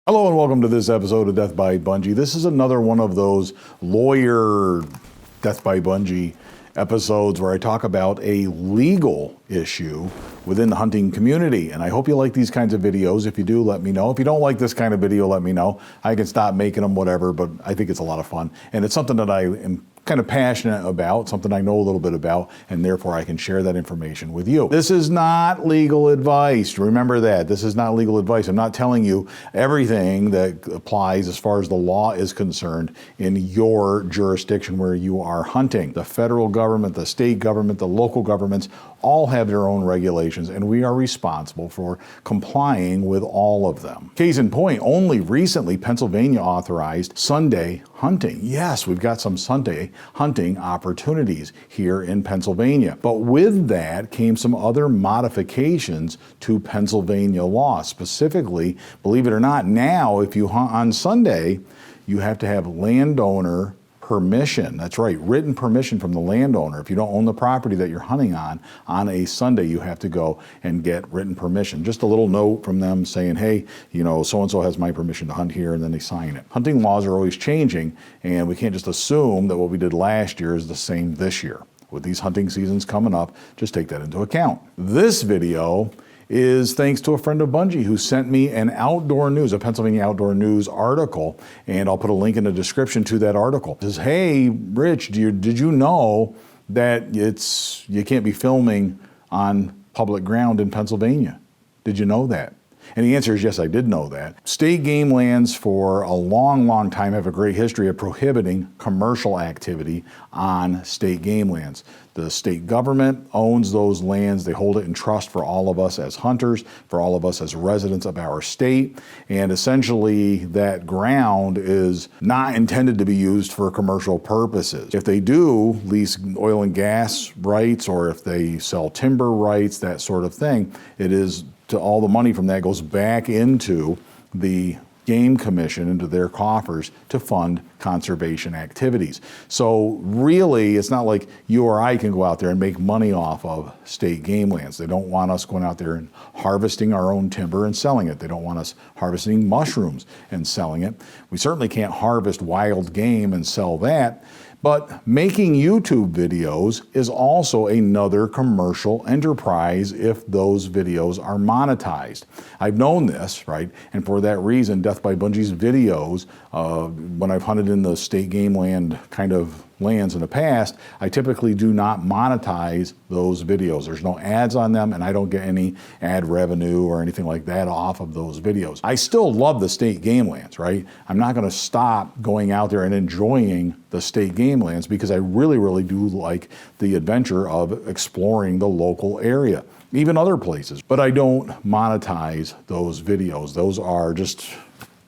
Hello and welcome to this episode of Death by Bunjie. This is another one of those lawyer Death by Bunjie episodes where I talk about a legal issue within the hunting community. And I hope you like these kinds of videos. If you do, let me know. If you don't like this kind of video, let me know. I can stop making them, whatever, but I think it's a lot of fun. And it's something that I am kind of passionate about, something I know a little bit about, and therefore I can share that information with you. This is not legal advice. Remember that. This is not legal advice. I'm not telling you everything that applies as far as the law is concerned in your jurisdiction where you are hunting. The federal government, the state government, the local governments all have their own regulations, and we are responsible for complying with all of them. Case in point, only recently Pennsylvania authorized Sunday hunting. Yes, we've got some Sunday hunting opportunities here in Pennsylvania. But with that came some other modifications to Pennsylvania law. Specifically, believe it or not, now if you hunt on Sunday, you have to have landowner permission. That's right, written permission from the landowner. If you don't own the property that you're hunting on a Sunday, you have to go and get written permission. Just a little note from them saying, hey, you know, so-and-so has my permission to hunt here, and then they sign it. Hunting laws are always changing, and we can't just assume that what we did last year is the same this year. With these hunting seasons coming up, just take that into account. This video is thanks to a friend of Bunjie who sent me an outdoor news, a Pennsylvania Outdoor News article, and I'll put a link in the description to that article. It says, hey, Rich, did you know that you can't be filming on public ground in Pennsylvania? Did you know that? And the answer is yes, I did know that. State game lands for a long, long time have a great history of prohibiting commercial activity on state game lands. The state government owns those lands. They hold it in trust for all of us as hunters, for all of us as residents of our state. And essentially that ground is not intended to be used for commercial purposes. If they do lease oil and gas rights, or if they sell timber rights, that sort of thing, it is to all the money from that goes back into the Game Commission, into their coffers to fund conservation activities. So really, it's not like you or I can go out there and make money off of state game lands. They don't want us going out there and harvesting our own timber and selling it. They don't want us harvesting mushrooms and selling it. We certainly can't harvest wild game and sell that. But making YouTube videos is also another commercial enterprise if those videos are monetized. I've known this, right? And for that reason, Death by Bunjie's videos, when I've hunted in the state game land kind of lands in the past, I typically do not monetize those videos. There's no ads on them, and I don't get any ad revenue or anything like that off of those videos. I still love the state game lands, right? I'm not gonna stop going out there and enjoying the state game lands because I really, really do like the adventure of exploring the local area, even other places. But I don't monetize those videos. Those are just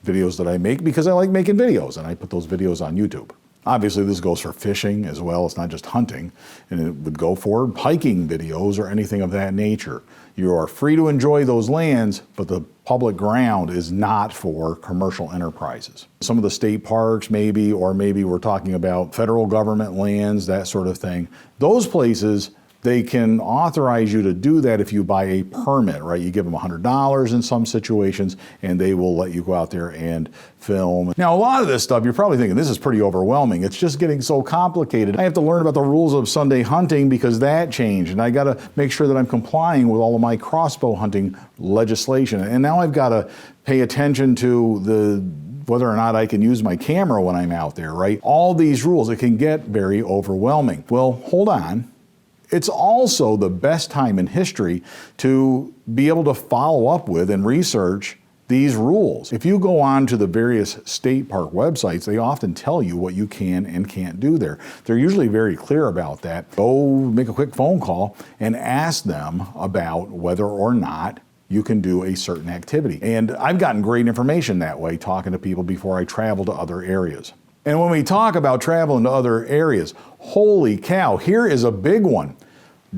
videos that I make because I like making videos, and I put those videos on YouTube. Obviously, this goes for fishing as well. It's not just hunting, and it would go for hiking videos or anything of that nature. You are free to enjoy those lands, but the public ground is not for commercial enterprises. Some of the state parks maybe, or maybe we're talking about federal government lands, that sort of thing. Those places, they can authorize you to do that if you buy a permit, right? You give them $100 in some situations, and they will let you go out there and film. Now, a lot of this stuff, you're probably thinking, this is pretty overwhelming. It's just getting so complicated. I have to learn about the rules of Sunday hunting because that changed, and I gotta make sure that I'm complying with all of my crossbow hunting legislation. And now I've gotta pay attention to whether or not I can use my camera when I'm out there, right? All these rules, it can get very overwhelming. Well, hold on. It's also the best time in history to be able to follow up with and research these rules. If you go on to the various state park websites, they often tell you what you can and can't do there. They're usually very clear about that. Go make a quick phone call and ask them about whether or not you can do a certain activity. And I've gotten great information that way, talking to people before I travel to other areas. And when we talk about traveling to other areas, holy cow, here is a big one.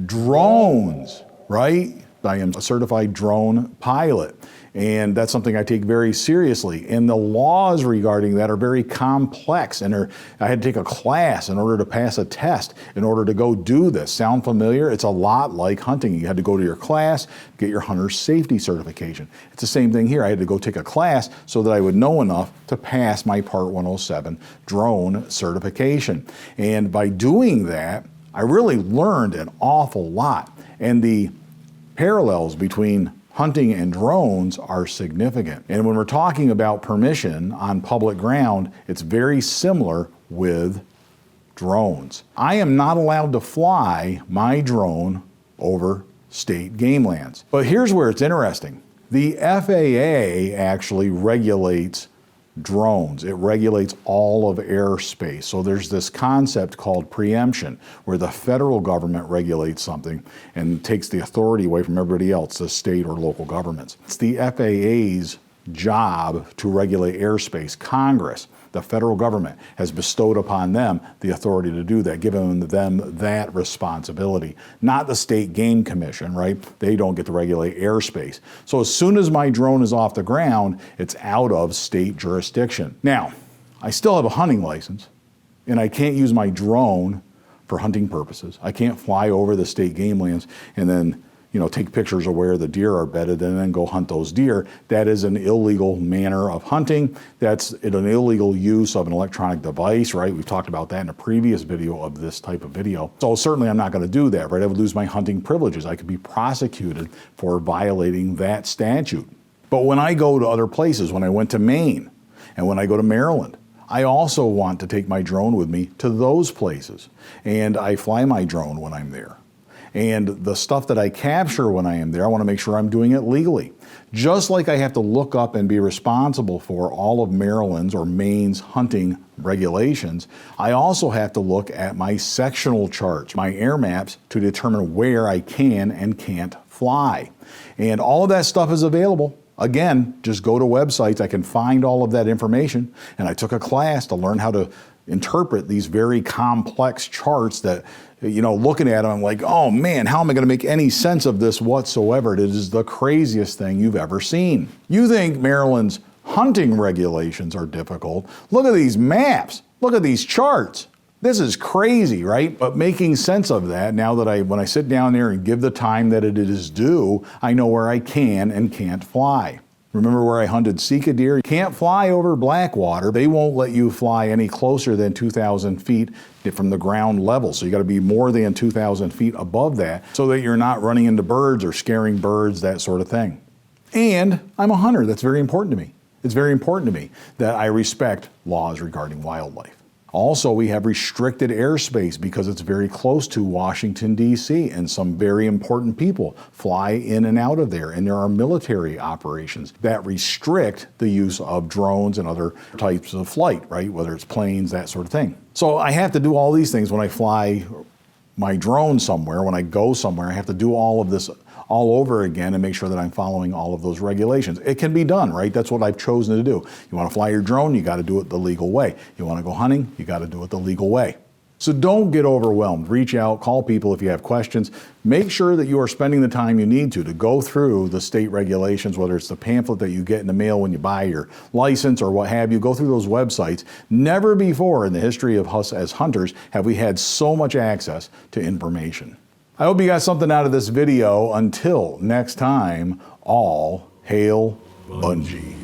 Drones, right? I am a certified drone pilot, and that's something I take very seriously. And the laws regarding that are very complex, and I had to take a class in order to pass a test in order to go do this. Sound familiar? It's a lot like hunting. You had to go to your class, get your hunter safety certification. It's the same thing here. I had to go take a class so that I would know enough to pass my Part 107 drone certification. And by doing that, I really learned an awful lot. And the parallels between hunting and drones are significant. And when we're talking about permission on public ground, it's very similar with drones. I am not allowed to fly my drone over state game lands. But here's where it's interesting. The FAA actually regulates drones. It regulates all of airspace. So there's this concept called preemption, where the federal government regulates something and takes the authority away from everybody else, the state or local governments. It's the FAA's job to regulate airspace. Congress, the federal government, has bestowed upon them the authority to do that, giving them that responsibility. Not the state game commission, right? They don't get to regulate airspace. So as soon as my drone is off the ground, it's out of state jurisdiction. Now, I still have a hunting license, and I can't use my drone for hunting purposes. I can't fly over the state game lands and then take pictures of where the deer are bedded and then go hunt those deer. That is an illegal manner of hunting. That's an illegal use of an electronic device, right? We've talked about that in a previous video of this type of video. So certainly I'm not going to do that, right? I would lose my hunting privileges. I could be prosecuted for violating that statute. But when I go to other places, when I went to Maine and when I go to Maryland, I also want to take my drone with me to those places. And I fly my drone when I'm there. And the stuff that I capture when I am there, I want to make sure I'm doing it legally. Just like I have to look up and be responsible for all of Maryland's or Maine's hunting regulations, I also have to look at my sectional charts, my air maps, to determine where I can and can't fly. And all of that stuff is available. Again, just go to websites. I can find all of that information. And I took a class to learn how to interpret these very complex charts that, looking at them, I'm like, oh man, how am I going to make any sense of this whatsoever? It is the craziest thing you've ever seen. You think Maryland's hunting regulations are difficult? Look at these maps. Look at these charts. This is crazy, right? But making sense of that, now that when I sit down there and give the time that it is due, I know where I can and can't fly. Remember where I hunted Sika deer? You can't fly over Blackwater. They won't let you fly any closer than 2,000 feet from the ground level. So you got to be more than 2,000 feet above that so that you're not running into birds or scaring birds, that sort of thing. And I'm a hunter. That's very important to me. It's very important to me that I respect laws regarding wildlife. Also, we have restricted airspace because it's very close to Washington, D.C., and some very important people fly in and out of there, and there are military operations that restrict the use of drones and other types of flight, right? Whether it's planes, that sort of thing. So I have to do all these things when I fly my drone somewhere. When I go somewhere, I have to do all of this all over again and make sure that I'm following all of those regulations. It can be done, right? That's what I've chosen to do. You want to fly your drone, you got to do it the legal way. You want to go hunting, you got to do it the legal way. So don't get overwhelmed. Reach out, call people if you have questions. Make sure that you are spending the time you need to go through the state regulations, whether it's the pamphlet that you get in the mail when you buy your license or what have you. Go through those websites. Never before in the history of us as hunters have we had so much access to information. I hope you got something out of this video. Until next time, all hail Bunjie.